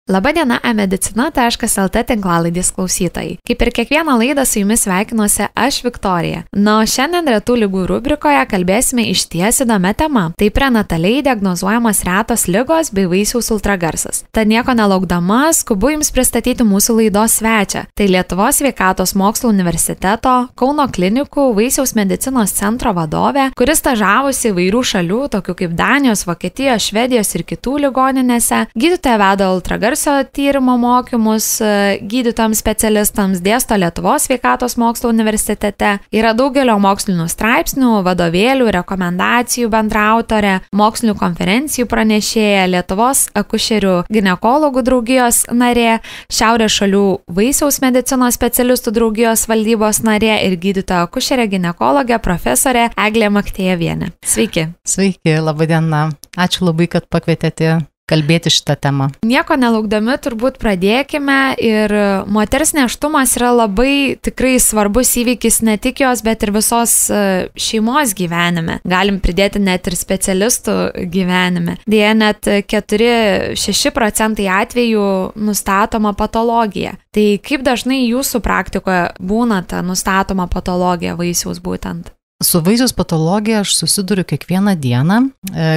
Labadiena, medicina.lt tinklalaidės klausytojai. Kaip ir kiekvieną laidą su jumis sveikinuosi aš, Viktorija. Na, o šiandien retų lygų rubrikoje kalbėsime išties įdomią temą. Tai prenataliai diagnozuojamos retos ligos bei vaisiaus ultragarsas. Tad nieko nelaukdama, skubu jums pristatyti mūsų laidos svečią. Tai Lietuvos sveikatos mokslų universiteto, Kauno klinikų vaisiaus medicinos centro vadovė, kuris stažavosi įvairių šalių, tokių kaip Danijos, Vokietijos, Švedijos ir kitų ligoninėse. Gydytoja veda ultragarso tyrimo mokymus gydytojams specialistams, dėsto Lietuvos sveikatos mokslo universitete, yra daugelio mokslinių straipsnių, vadovėlių, rekomendacijų bendraautorė, mokslinių konferencijų pranešėja, Lietuvos akušerių ginekologų draugijos narė, Šiaurės šalių vaisiaus medicinos specialistų draugijos valdybos narė ir gydytoja akušerė ginekologė profesorė Eglė Maktėjavienė. Sveiki. Sveiki, laba diena. Ačiū labai, kad pakvietėte kalbėti šitą temą. Nieko nelaukdami turbūt pradėkime ir moters nėštumas yra labai tikrai svarbus įvykis ne tik jos, bet ir visos šeimos gyvenime. Galim pridėti net ir specialistų gyvenime. Deja, net 4-6% atvejų nustatoma patologija. Tai kaip dažnai jūsų praktikoje būna ta nustatoma patologija vaisiaus būtent? Su vaisiaus patologija aš susiduriu kiekvieną dieną,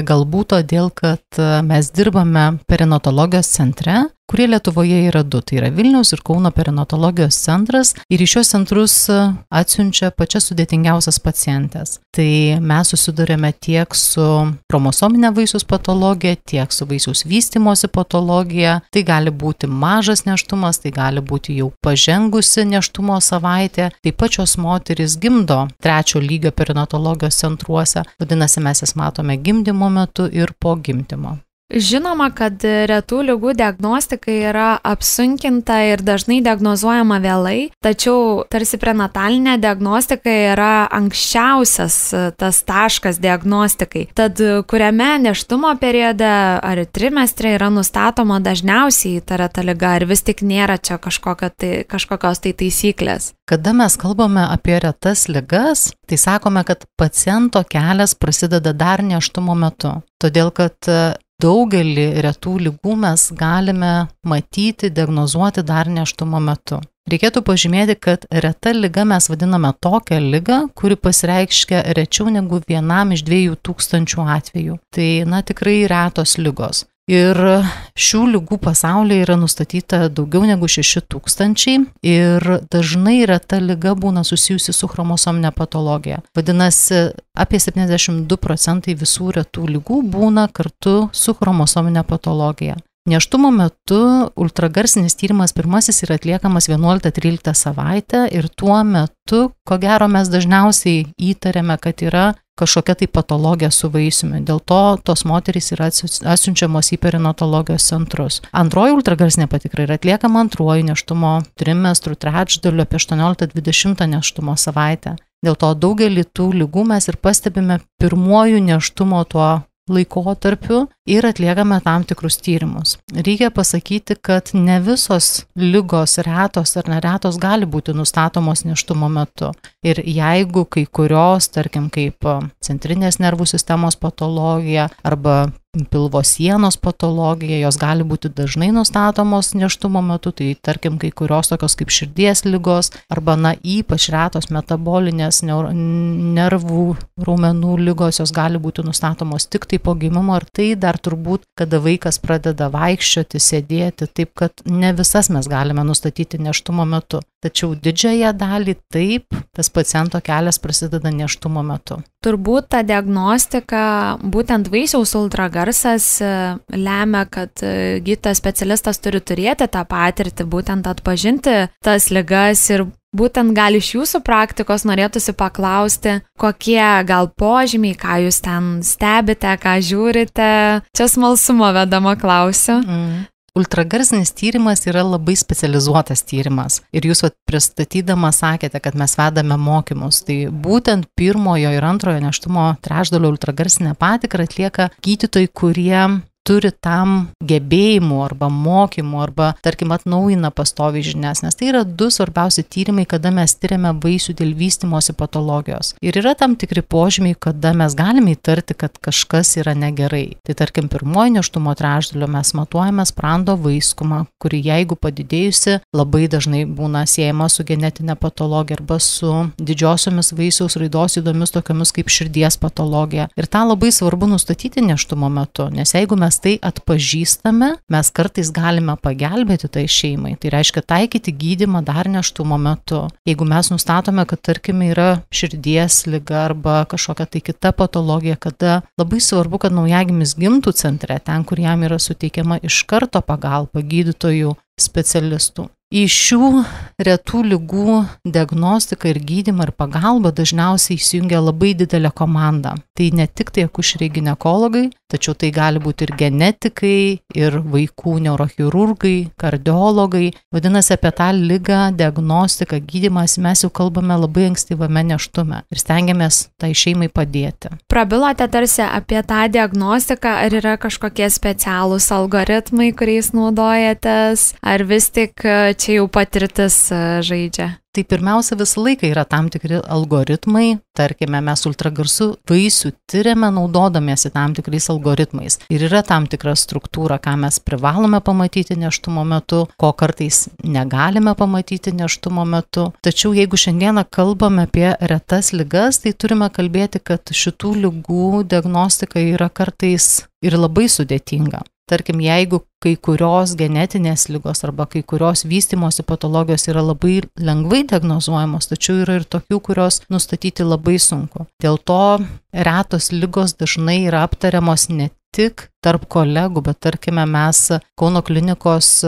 galbūt todėl, kad mes dirbame perinatologijos centre, kurie Lietuvoje yra du, tai yra Vilniaus ir Kauno perinatologijos centras ir į šios centrus atsiunčia pačias sudėtingiausias pacientės. Tai mes susidurėme tiek su chromosominė vaisiaus patologija, tiek su vaisiaus vystymosi patologija. Tai gali būti mažas nėštumas, tai gali būti jau pažengusi nėštumo savaitė. Taip pat šios moterys gimdo 3. lygio perinatologijos centruose, vadinasi, mes jas matome gimdymo metu ir po gimdymo. Žinoma, kad retų ligų diagnostika yra apsunkinta ir dažnai diagnozuojama vėlai, tačiau tarsi prenatalinė diagnostika yra anksčiausias tas taškas diagnostikai. Tad kuriame nėštumo periode ar trimestre yra nustatoma dažniausiai ta reta liga, ar vis tik nėra čia kažkokios taisyklės? Kada mes kalbame apie retas ligas, tai sakome, kad paciento kelias prasideda dar nėštumo metu, todėl kad daugelį retų ligų mes galime matyti, diagnozuoti dar nėštumo metu. Reikėtų pažymėti, kad reta liga mes vadiname tokią ligą, kuri pasireiškia rečiau negu 1 iš 2000 atvejų. Tai, tikrai retos ligos. Ir šių ligų pasaulyje yra nustatyta daugiau negu 6000 ir dažnai reta liga būna susijusi su chromosominė patologija. Vadinasi, apie 72% visų retų ligų būna kartu su chromosominė patologija. Nėštumo metu ultragarsinis tyrimas pirmasis yra atliekamas 11-13 savaitę ir tuo metu, ko gero, mes dažniausiai įtariame, kad yra kažkokia tai patologija su vaisiumi. Dėl to tos moterys yra atsiunčiamos į perinatologijos centrus. Antroji ultragarsinė patikra yra atliekama antroji nėštumo trimestrų trečdaliu apie 18-20 nėštumo savaitę. Dėl to daugelį tų ligų mes ir pastebime pirmuoju nėštumo tuo laikotarpiu ir atliekame tam tikrus tyrimus. Reikia pasakyti, kad ne visos ligos retos ar neretos gali būti nustatomos nėštumo metu. Ir jeigu kai kurios, tarkim, kaip centrinės nervų sistemos patologija arba pilvo sienos patologija, jos gali būti dažnai nustatomos nėštumo metu, tai tarkim kai kurios tokios kaip širdies ligos arba ypač retos metabolinės nervų raumenų ligos, jos gali būti nustatomos tik tai po gimimo ir tai dar turbūt, kada vaikas pradeda vaikščioti, sėdėti, taip kad ne visas mes galime nustatyti nėštumo metu. Tačiau didžiąją dalį taip, tas paciento kelias prasideda nėštumo metu. Turbūt ta diagnostika, būtent vaisiaus ultragarsas lemia, kad gydytojas specialistas turi turėti tą patirtį, būtent atpažinti tas ligas ir būtent gal iš jūsų praktikos norėtųsi paklausti, kokie gal požymiai, ką jūs ten stebite, ką žiūrite. Čia smalsumo vedama klausiu. Ultragarsinis tyrimas yra labai specializuotas tyrimas ir jūs pristatydama sakėte, kad mes vedame mokymus. Tai būtent 1. ir 2. nėštumo trečdalio ultragarsinę patikrą atlieka gydytojai, kurie turi tam gebėjimų arba mokymų, arba, tarkim, atnaujina pastoviai žinias, nes tai yra 2 svarbiausi tyrimai, kada mes tyriame vaisių dėl vystymosi patologijos. Ir yra tam tikri požymiai, kada mes galime įtarti, kad kažkas yra negerai. Tai tarkim, pirmojo nėštumo trečdalio mes matuojame sprando vaiskumą, kuri jeigu padidėjusi, labai dažnai būna siejama su genetinė patologija arba su didžiosiomis vaisiaus raidos ydomis tokiomis kaip širdies patologija. Ir tą labai svarbu nustatyti nėštumo metu, nes jeigu mes tai atpažįstame, mes kartais galime pagelbėti tai šeimai. Tai reiškia taikyti gydymą dar nėštumo metu. Jeigu mes nustatome, kad tarkime yra širdies liga arba kažkokia tai kita patologija, kada labai svarbu, kad naujagimis gimtų centre, ten, kur jam yra suteikiama iš karto pagalba gydytojų specialistų. Į šių retų ligų diagnostiką ir gydymą ir pagalbą dažniausiai įsijungia labai didelė komanda. Tai ne tik tai akušeriai ginekologai, tačiau tai gali būti ir genetikai, ir vaikų neurochirurgai, kardiologai. Vadinasi, apie tą ligą, diagnostiką, gydymas mes jau kalbame labai ankstyvame nėštume ir stengiamės tai šeimai padėti. Prabilote tarsi apie tą diagnostiką, ar yra kažkokie specialūs algoritmai, kuriais naudojatės, ar vis tik čia jau patirtis žaidžia? Tai pirmiausia, visą laiką yra tam tikri algoritmai, tarkime, mes ultragarsu vaisių tyriame naudodamiesi tam tikrais algoritmais. Ir yra tam tikra struktūra, ką mes privalome pamatyti nėštumo metu, ko kartais negalime pamatyti nėštumo metu. Tačiau jeigu šiandieną kalbame apie retas ligas, tai turime kalbėti, kad šitų ligų diagnostika yra kartais ir labai sudėtinga. Tarkim, jeigu kai kurios genetinės ligos arba kai kurios vystymosi patologijos yra labai lengvai diagnozuojamos, tačiau yra ir tokių, kurios nustatyti labai sunku. Dėl to retos ligos dažnai yra aptariamos ne tik tarp kolegų, bet tarkime mes Kauno klinikos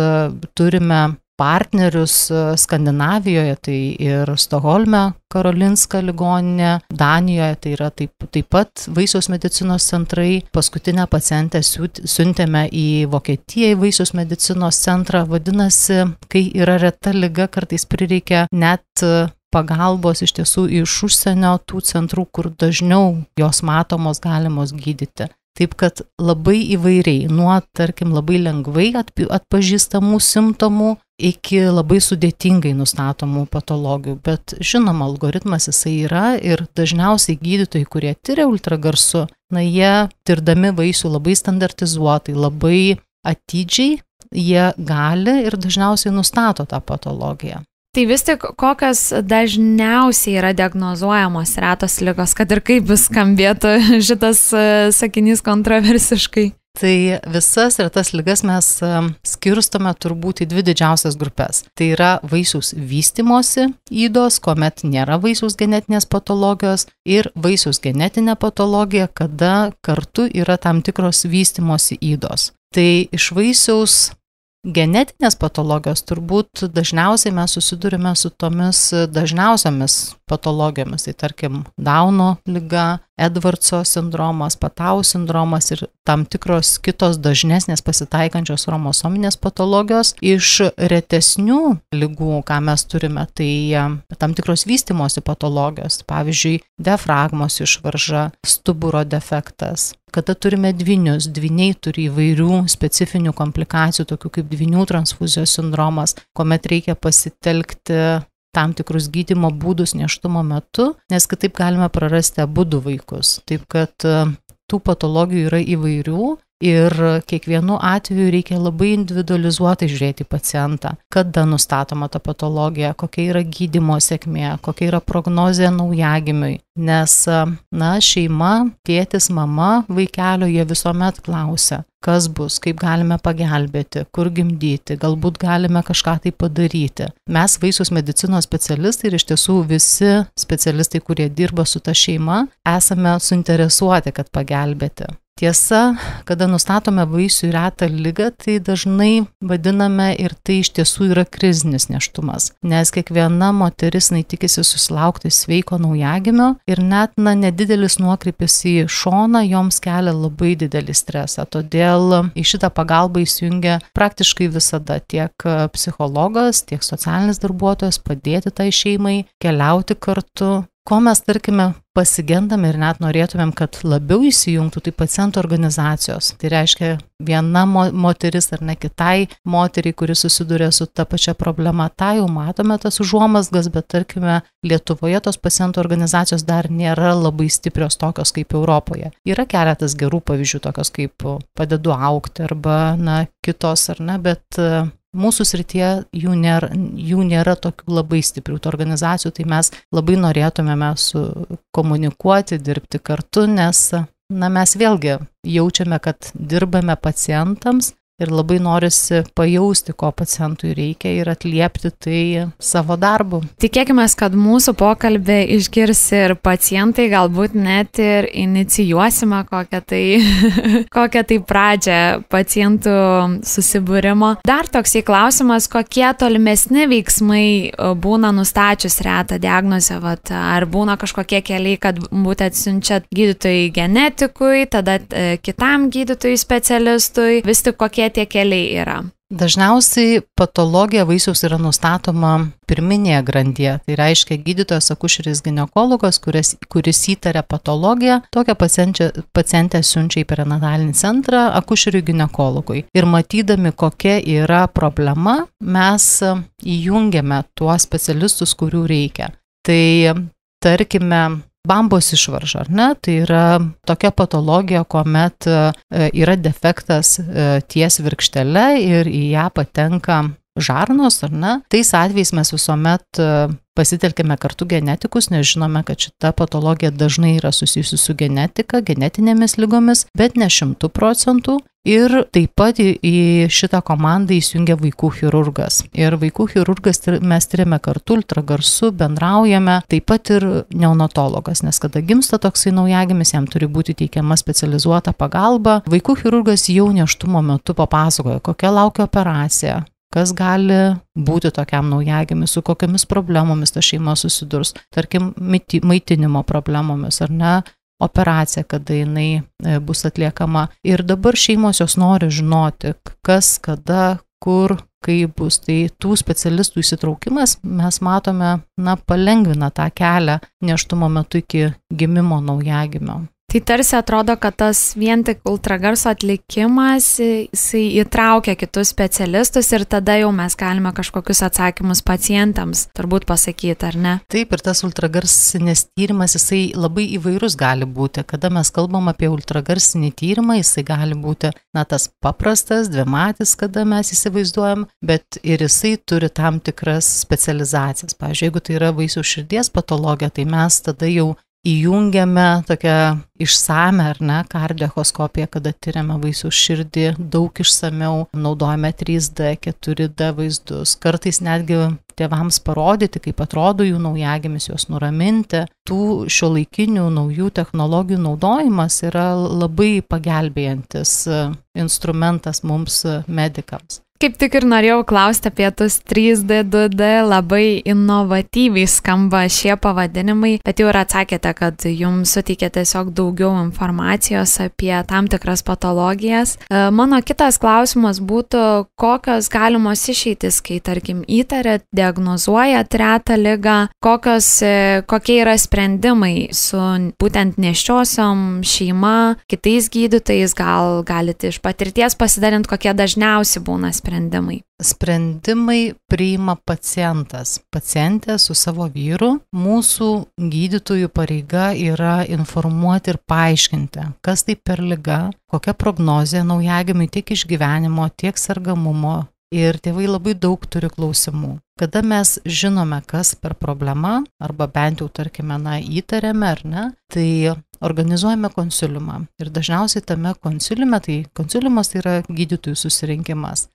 turime partnerius Skandinavijoje, tai ir Stokholme Karolinska ligoninė, Danijoje, tai yra taip pat vaisiaus medicinos centrai. Paskutinę pacientę siuntėme į Vokietiją į vaisiaus medicinos centrą. Vadinasi, kai yra reta liga, kartais prireikia net pagalbos iš tiesų iš užsienio tų centrų, kur dažniau jos matomos, galimos gydyti. Taip kad labai įvairiai, nuo, tarkim, labai lengvai atpažįstamų simptomų iki labai sudėtingai nustatomų patologijų. Bet žinoma, algoritmas jisai yra ir dažniausiai gydytojai, kurie tyria ultragarsu, jie tirdami vaisių labai standartizuotai, labai atidžiai, jie gali ir dažniausiai nustato tą patologiją. Tai vis tik kokios dažniausiai yra diagnozuojamos retos ligos, kad ir kaip skambėtų šitas sakinys kontroversiškai? Tai visas retas ligas mes skirstome turbūt į 2 didžiausias grupės. Tai yra vaisiaus vystymosi ydos, kuomet nėra vaisiaus genetinės patologijos, ir vaisiaus genetinė patologija, kada kartu yra tam tikros vystymosi ydos. Tai iš vaisiaus genetinės patologijos turbūt dažniausiai mes susidurime su tomis dažniausiamis patologijomis, tai tarkim Dauno liga, Edvardso sindromas, Patau sindromas ir tam tikros kitos dažnesnės pasitaikančios chromosominės patologijos. Iš retesnių ligų, ką mes turime, tai tam tikros vystymosi patologijos, pavyzdžiui, diafragmos išvarža, stuburo defektas. Kada turime dvynius, dvyniai turi įvairių specifinių komplikacijų, tokių kaip dvynių transfuzijos sindromas, kuomet reikia pasitelkti tam tikrus gydymo būdus nėštumo metu, nes kitaip galime prarasti abudu vaikus. Taip kad tų patologijų yra įvairių ir kiekvienu atveju reikia labai individualizuotai žiūrėti pacientą, kada nustatoma ta patologija, kokia yra gydymo sėkmė, kokia yra prognozė naujagimiui. Nes, šeima, tėtis, mama vaikelio, jie visuomet klausia, kas bus, kaip galime pagelbėti, kur gimdyti, galbūt galime kažką tai padaryti. Mes vaisiaus medicinos specialistai ir iš tiesų visi specialistai, kurie dirba su ta šeima, esame suinteresuoti, kad pagelbėti. Tiesa, kada nustatome vaisių retą ligą, tai dažnai vadiname ir tai iš tiesų yra krizinis nėštumas, nes kiekviena moteris tikisi susilaukti sveiko naujagimio ir net nedidelis nuokrypis į šoną joms kelia labai didelį stresą. Todėl į šitą pagalbą įsijungia praktiškai visada tiek psichologas, tiek socialinis darbuotojas padėti tai šeimai, keliauti kartu Ko mes, tarkime, pasigendame ir net norėtumėm, kad labiau įsijungtų, tai pacientų organizacijos. Tai reiškia viena moteris ar ne kitai moteriai, kuri susiduria su ta pačia problema. Ta jau matome tas užuomasgas, bet tarkime, Lietuvoje tos pacientų organizacijos dar nėra labai stiprios tokios kaip Europoje. Yra keletas gerų pavyzdžių, tokios kaip Padedu augti arba kitos ar ne, bet mūsų srityje jų nėra tokių labai stiprių organizacijų, tai mes labai norėtumėme komunikuoti, dirbti kartu, nes mes vėlgi jaučiame, kad dirbame pacientams ir labai norisi pajausti, ko pacientui reikia ir atliepti tai savo darbu. Tikėkime, kad mūsų pokalbį išgirs ir pacientai, galbūt net ir inicijuosime kokią tai pradžią pacientų susibūrimo. Dar toksai klausimas, kokie tolimesni veiksmai būna nustačius retą diagnozę, ar būna kažkokie keliai, kad būtent siunčiat gydytojai genetikui, tada kitam gydytojui specialistui, vis tik kokie tie keliai yra? Dažniausiai patologija vaisiaus yra nustatoma pirminėje grandyje. Tai reiškia gydytojas akušeris ginekologas, kuris įtaria patologiją, tokią pacientę siunčia į perinatalinį centrą akušeriui ginekologui. Ir matydami, kokia yra problema, mes įjungiame tuos specialistus, kurių reikia. Tai tarkime, bambos išvarža, ar ne? Tai yra tokia patologija, kuomet yra defektas ties virkštele ir į ją patenka žarnos, ar ne? Tais atvejais mes visuomet pasitelkime kartu genetikus, nes žinome, kad šita patologija dažnai yra susijusi su genetika, genetinėmis lygomis, bet ne 100%. Ir taip pat į šitą komandą įsijungia vaikų chirurgas. Ir vaikų chirurgas mes tyrėme kartu ultragarsu, bendraujame, taip pat ir neonatologas, nes kada gimsta toksai naujagimis, jam turi būti teikiama specializuota pagalba. Vaikų chirurgas jau nėštumo metu papasakoja, kokia laukia operacija, kas gali būti tokiam naujagimiui, su kokiamis problemomis ta šeima susidurs, tarkim, maitinimo problemomis ar ne, operacija, kada jinai bus atliekama. Ir dabar šeimos jos nori žinoti, kas, kada, kur, kaip bus. Tai tų specialistų įsitraukimas, mes matome, palengvina tą kelią nėštumo metu iki gimimo naujagimio. Tai tarsi atrodo, kad tas vien tik ultragarso atlikimas, jisai įtraukia kitus specialistus ir tada jau mes galime kažkokius atsakymus pacientams turbūt pasakyti, ar ne? Taip, ir tas ultragarsinis tyrimas, jisai labai įvairus gali būti. Kada mes kalbam apie ultragarsinį tyrimą, jisai gali būti, tas paprastas, dvimatis, kada mes įsivaizduojam, bet ir jisai turi tam tikras specializacijas. Pavyzdžiui, jeigu tai yra vaisiaus širdies patologija, tai mes tada jau įjungiame tokią išsame, ar ne, kardioechoskopiją, kada tyriame vaisiaus širdį daug išsamiau, naudojame 3D, 4D vaizdus, kartais netgi tėvams parodyti, kaip atrodo jų naujagimis, juos nuraminti. Tų šiuolaikinių naujų technologijų naudojimas yra labai pagelbėjantis instrumentas mums medikams. Kaip tik ir norėjau klausti apie tus 3D, 2D, labai inovatyviai skamba šie pavadinimai, bet jau ir atsakėte, kad jums suteikia tiesiog daugiau informacijos apie tam tikras patologijas. Mano kitas klausimas būtų, kokios galimos išeitis, kai, tarkim, įtariat, diagnozuojat retą ligą, kokie yra sprendimai su būtent nėščiosiom šeima, kitais gydytojais, gal galite iš patirties pasidalinti, kokie dažniausiai būna sprendimai. Sprendimai priima pacientas, pacientė su savo vyru. Mūsų gydytojų pareiga yra informuoti ir paaiškinti, kas tai per liga, kokia prognozė naujagimiui tiek išgyvenimo, tiek sergamumo. Ir tėvai labai daug turi klausimų. Kada mes žinome, kas per problema, arba bent jau, tarkime, įtariame ar ne, tai organizuojame konsiliumą. Ir dažniausiai tame konsiliume, konsiliumas tai yra gydytojų susirinkimas.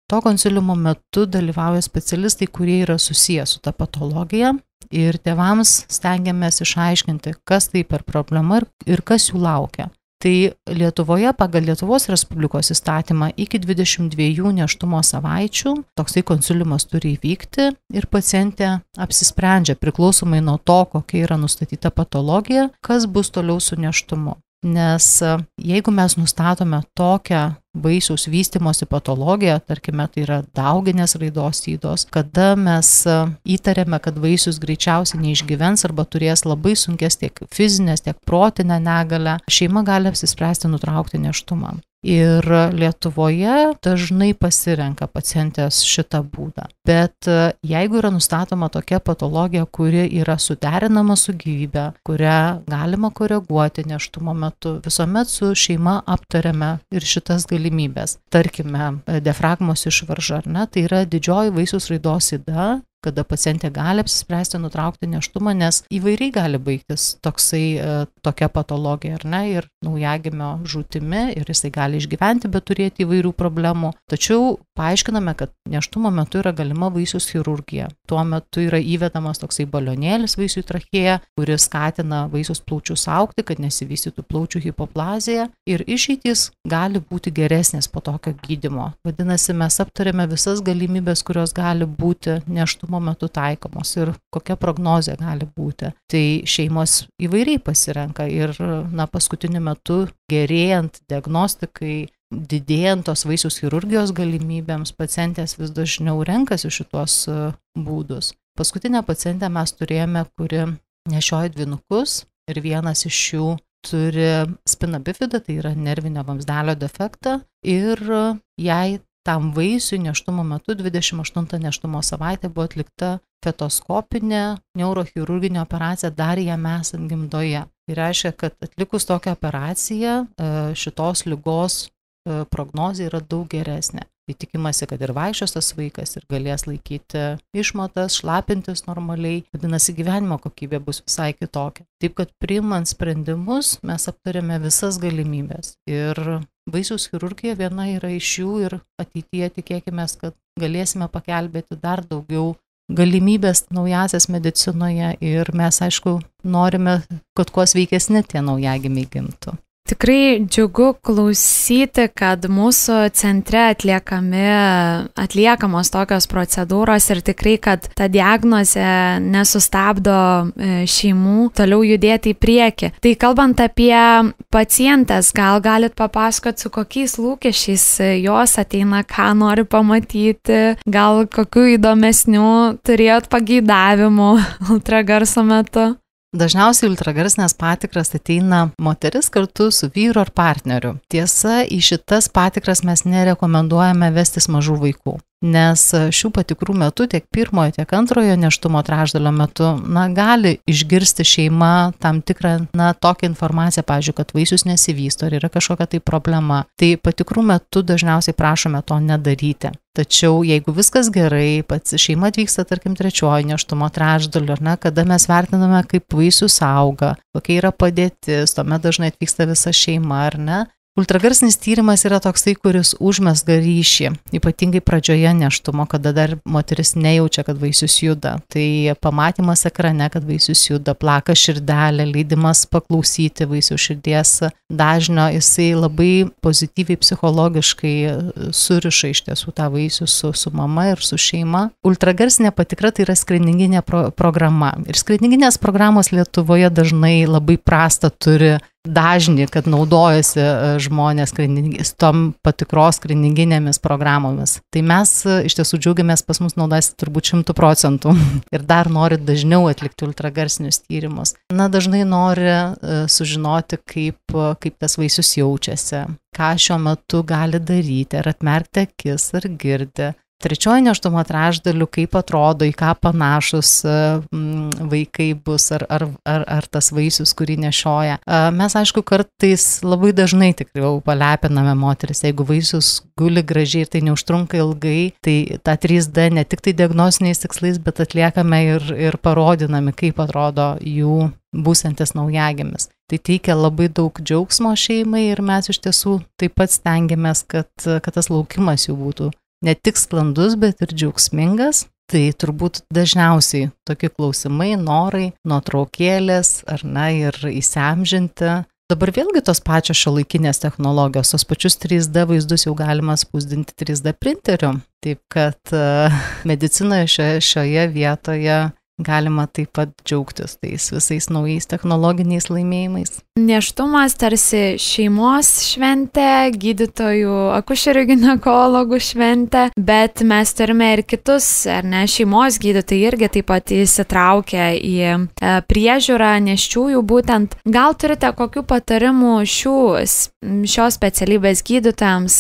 To konsiliumo metu dalyvauja specialistai, kurie yra susiję su ta patologija ir tėvams stengiamės išaiškinti, kas tai per problema ir kas jų laukia. Tai Lietuvoje pagal Lietuvos Respublikos įstatymą iki 22 nėštumo savaičių toksai konsiliumas turi įvykti ir pacientė apsisprendžia priklausomai nuo to, kokia yra nustatyta patologija, kas bus toliau su nėštumu. Nes jeigu mes nustatome tokią vaisiaus vystymosi patologiją, tarkime, tai yra dauginės raidos ydos, kada mes įtarėme, kad vaisius greičiausiai neišgyvens arba turės labai sunkes tiek fizinės, tiek protinę negalę, šeima gali apsispręsti nutraukti nėštumą. Ir Lietuvoje dažnai pasirenka pacientės šitą būdą. Bet jeigu yra nustatoma tokia patologija, kuri yra suderinama su gyvybe, kurią galima koreguoti nėštumo metu, visuomet su šeima aptariame ir šitas galimybės. Tarkime, diafragmos išvarža, ar ne, tai yra didžioji vaisiaus raidos yda, kada pacientė gali apsispręsti nutraukti nėštumą, nes įvairiai gali baigtis tokia patologija, ar ne, ir naujagimio žūtimi, ir jisai gali išgyventi, bet turėti įvairių problemų. Tačiau paaiškiname, kad nėštumo metu yra galima vaisiaus chirurgija. Tuo metu yra įvedamas toksai balionėlis vaisių į trachėją, kuris skatina vaisiaus plaučius augti, kad nesivystytų plaučių hipoplazija, ir išeitys gali būti geresnės po tokio gydymo. Vadinasi, mes aptarėme visas galimybės, kurios gali būti nėštumo metu taikomos ir kokia prognozė gali būti. Tai šeimos įvairiai pasirenka ir paskutiniu metu gerėjant diagnostikai, didėjant tos vaisiaus chirurgijos galimybėms, pacientės vis dažniau renkasi šitos būdus. Paskutinę pacientę mes turėjome, kuri nešioja dvynukus ir vienas iš jų turi spina bifida, tai yra nervinio vamzdelio defektą, ir jai tam vaisiui nėštumo metu 28 nėštumo savaitė buvo atlikta fetoskopinė neurochirurginė operacija dar jam esant gimdoje. Tai reiškia, kad atlikus tokią operaciją šitos ligos prognozė yra daug geresnė. Tai tikimasi, kad ir vaikščios tas vaikas ir galės laikyti išmatas, šlapintis normaliai, vadinasi, gyvenimo kokybė bus visai kitokia. Taip, kad priimant sprendimus mes aptarėme visas galimybės. Ir vaisiaus chirurgija viena yra iš jų ir ateityje tikėkime, kad galėsime pagelbėti dar daugiau galimybės naujasias medicinoje ir mes, aišku, norime, kad kuo sveikesni tie naujagimiai gimtų. Tikrai džiugu klausyti, kad mūsų centre atliekamos tokios procedūros ir tikrai, kad ta diagnozė nesustabdo šeimų toliau judėti į priekį. Tai kalbant apie pacientės, gal galit papasakoti, su kokiais lūkesčiais jos ateina, ką nori pamatyti, gal kokių įdomesnių turėjot pageidavimų ultragarso metu? Dažniausiai ultragarsinės patikras ateina moteris kartu su vyru ar partneriu. Tiesa, į šitas patikras mes nerekomenduojame vestis mažų vaikų, nes šių patikrų metu tiek pirmojo, tiek antrojo nėštumo trečdalio metu gali išgirsti šeima tam tikrą tokią informaciją, pavyzdžiui, kad vaisius nesivysto ar yra kažkokia tai problema. Tai patikrų metu dažniausiai prašome to nedaryti. Tačiau jeigu viskas gerai, pats šeima atvyksta, tarkim, trečiojo nėštumo trečdalio, kada mes vertiname, kaip vaisius auga, kokia yra padėtis, tuomet dažnai atvyksta visa šeima, ar ne? Ultragarsinis tyrimas yra toksai, kuris užmezga ryšį, ypatingai pradžioje nėštumo, kada dar moteris nejaučia, kad vaisius juda. Tai pamatymas ekrane, kad vaisius juda, plaka širdelė, leidimas paklausyti vaisiaus širdies dažnio, jisai labai pozityviai psichologiškai suriša iš tiesų tą vaisių su mama ir su šeima. Ultragarsinė patikra tai yra skrininginė programa. Ir skrininginės programos Lietuvoje dažnai labai prastą turi dažnį, kad naudojasi žmonės tom patikros skrininginėmis programomis. Tai mes iš tiesų džiaugiamės, pas mus naudojasi turbūt 100% ir dar nori dažniau atlikti ultragarsinius tyrimus. Dažnai nori sužinoti, kaip tas vaisius jaučiasi, ką šiuo metu gali daryti, ar atmerkti akis, ar girdi. Trečiojo nėštumo trečdaliu, kaip atrodo, į ką panašus vaikai bus, ar tas vaisius, kurį nešioja. Mes, aišku, kartais labai dažnai tikriau palepiname moteris, jeigu vaisius guli gražiai ir tai neužtrunka ilgai, tai tą 3D ne tik tai diagnostiniais tikslais, bet atliekame ir parodinami, kaip atrodo jų būsantis naujagimis. Tai teikia labai daug džiaugsmo šeimai ir mes iš tiesų taip pat stengiamės, kad tas laukimas jų būtų ne tik sklandus, bet ir džiaugsmingas. Tai turbūt dažniausiai tokie klausimai, norai, nuotraukėlės ir įsiamžinti. Dabar vėlgi tos pačios šiuolaikinės technologijos, tos pačius 3D vaizdus jau galima spausdinti 3D printeriu. Taip kad medicinoje šioje vietoje galima taip pat džiaugtis tais visais naujais technologiniais laimėjimais. Nėštumas tarsi šeimos šventė, gydytojų, akušerių ginekologų šventė, bet mes turime ir kitus, ar ne, šeimos gydytojai irgi taip pat įsitraukia į priežiūrą nėščiųjų būtent. Gal turite kokių patarimų šios specialybės gydytojams,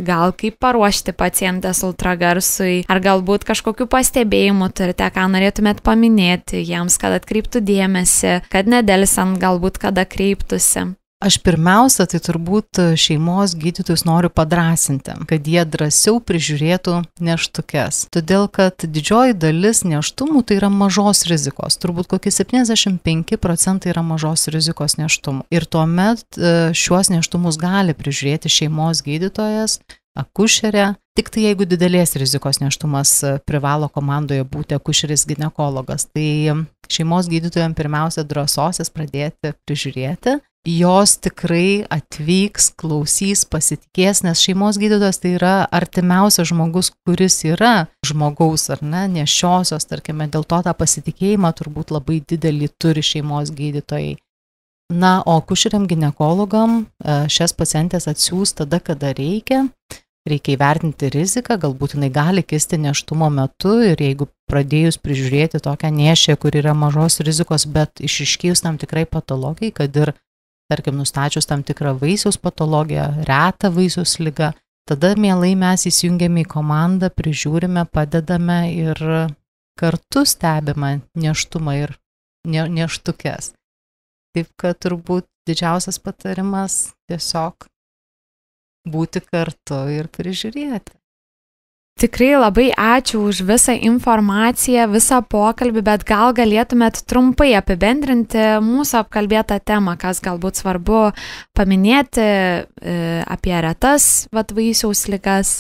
gal kaip paruošti pacientės ultragarsui, ar galbūt kažkokių pastebėjimų turite, ką norėtumėt paminėti jiems, kad atkreiptų dėmesį, kad nedelsant galbūt kada kreiptųsi? Aš pirmiausia, tai turbūt šeimos gydytojus noriu padrasinti, kad jie drąsiau prižiūrėtų nėštukes. Todėl, kad didžioji dalis nėštumų tai yra mažos rizikos. Turbūt kokie 75% yra mažos rizikos nėštumų. Ir tuomet šiuos nėštumus gali prižiūrėti šeimos gydytojas, akušerė. Tik tai jeigu didelės rizikos nėštumas privalo komandoje būti akušeris ginekologas. Tai šeimos gydytojams pirmiausia drąsosis pradėti prižiūrėti. Jos tikrai atvyks, klausys, pasitikės, nes šeimos gydytojas tai yra artimiausias žmogus, kuris yra žmogaus ar ne, nešiosios, tarkime, dėl to tą pasitikėjimą turbūt labai didelį turi šeimos gydytojai. Na, o akušeriam ginekologam šias pacientės atsiųs tada, kada reikia. Reikia įvertinti riziką, galbūt jinai gali kisti nėštumo metu ir jeigu pradėjus prižiūrėti tokią nėščią, kur yra mažos rizikos, bet išiškėjus tam tikrai patologijai, kad ir, tarkim, nustačius tam tikrą vaisiaus patologiją, retą vaisiaus ligą, tada mielai mes įsijungiame į komandą, prižiūrime, padedame ir kartu stebime nėštumą ir nėštukes. Taip, kad turbūt didžiausias patarimas tiesiog būti kartu ir prižiūrėti. Tikrai labai ačiū už visą informaciją, visą pokalbį, bet gal galėtumėt trumpai apibendrinti mūsų apkalbėtą temą, kas galbūt svarbu paminėti apie retas vaisiaus ligas.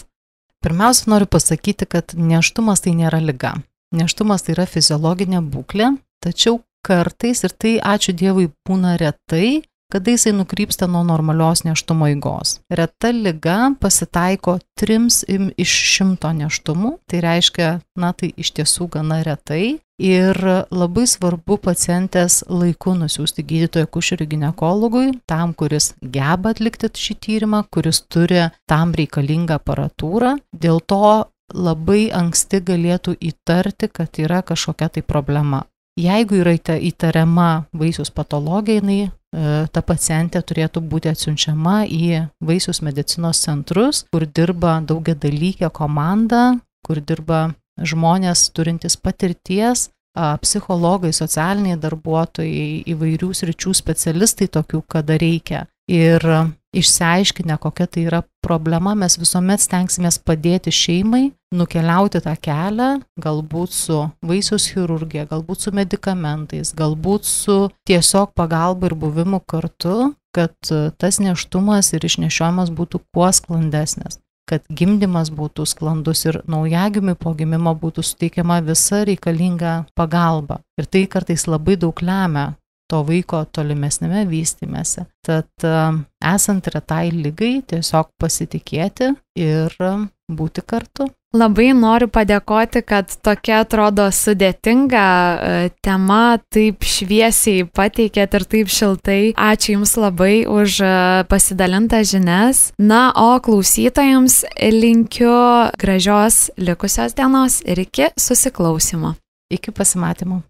Pirmiausia, noriu pasakyti, kad nėštumas tai nėra liga. Nėštumas tai yra fiziologinė būklė, tačiau kartais, ir tai ačiū Dievui būna retai, kada jisai nukrypsta nuo normalios nėštumo eigos. Reta liga pasitaiko 3 iš 100 nėštumų, tai reiškia, tai iš tiesų gana retai ir labai svarbu pacientės laiku nusiųsti gydytoją akušerių ginekologui, tam, kuris geba atlikti šį tyrimą, kuris turi tam reikalingą aparatūrą, dėl to labai anksti galėtų įtarti, kad yra kažkokia tai problema. Jeigu yra įtariama vaisiaus patologija, ta pacientė turėtų būti atsiunčiama į vaisiaus medicinos centrus, kur dirba daugiadalykė komanda, kur dirba žmonės turintys patirties, psichologai, socialiniai darbuotojai, įvairių sričių specialistai tokių, kada reikia. Ir išsiaiškinę, kokia tai yra problema, mes visuomet stengsimės padėti šeimai nukeliauti tą kelią, galbūt su vaisiaus chirurgija, galbūt su medikamentais, galbūt su tiesiog pagalba ir buvimu kartu, kad tas nėštumas ir išnešiojimas būtų kuo sklandesnis, kad gimdymas būtų sklandus ir naujagimiui po gimimo būtų suteikiama visa reikalinga pagalba. Ir tai kartais labai daug lemia to vaiko tolimesnėme vystymėse. Tad esant retai ligai, tiesiog pasitikėti ir būti kartu. Labai noriu padėkoti, kad tokia atrodo sudėtinga tema taip šviesiai pateikėt ir taip šiltai. Ačiū Jums labai už pasidalintas žinias. Na, o klausytojams linkiu gražios likusios dienos ir iki susiklausymo. Iki pasimatymo.